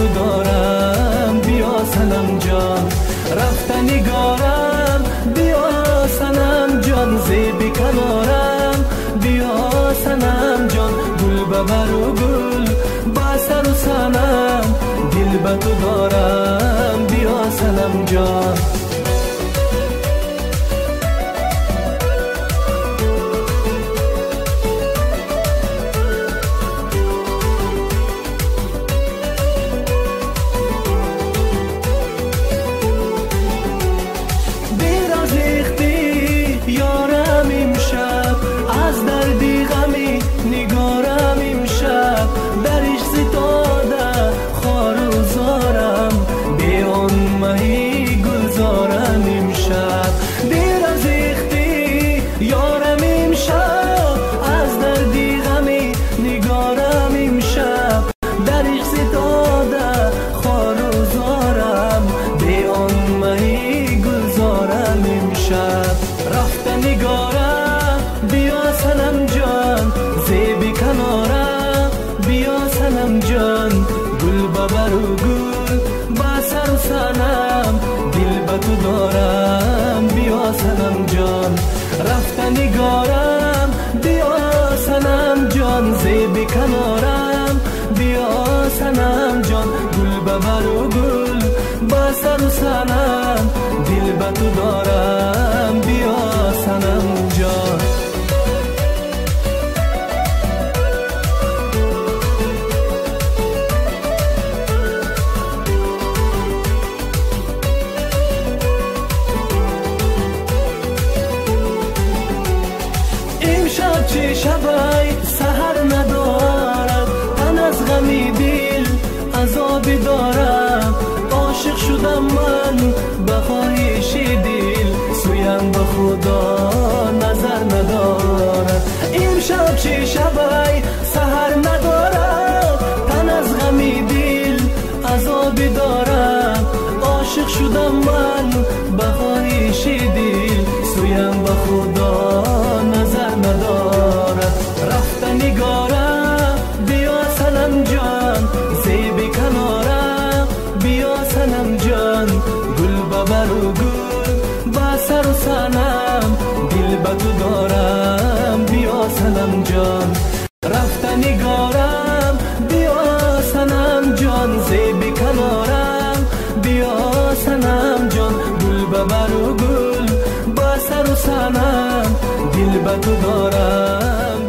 تو دارم بیا صنم جان. رفته نگارم بیا صنم جان، زیبی کنارم بیا صنم جان. گل ببر و گل با سر و صنم، دل به تو دارم بیا صنم جان. رفته نگارم بیا صنم جان، زیبی کنارم بیا صنم جان. گل ببر و گل با سر و صنم، دل به تو دارم بیا صنم جان. چه شبای سحر ندارم، من از غمی دل عذابی دارم. عاشق شدم من به خواهش دل، سویم به خدا نظر ندارم. امشب چه شبای سحر ندارم، من از غمی دل عذابی دارم. عاشق شدم من به خواهش دل، سویم به خدا نظر ندارم. رفته نگارم بیا صنم جان، زیبی کنارم بیا صنم جان. گل ببر و گل با سر و صنم، دل به تو دارم بیا صنم جان. رفته نگارم بیا صنم جان، زیبی کنارم بیا صنم جان. گل ببر و گل با سر و صنم، دل به تو دارم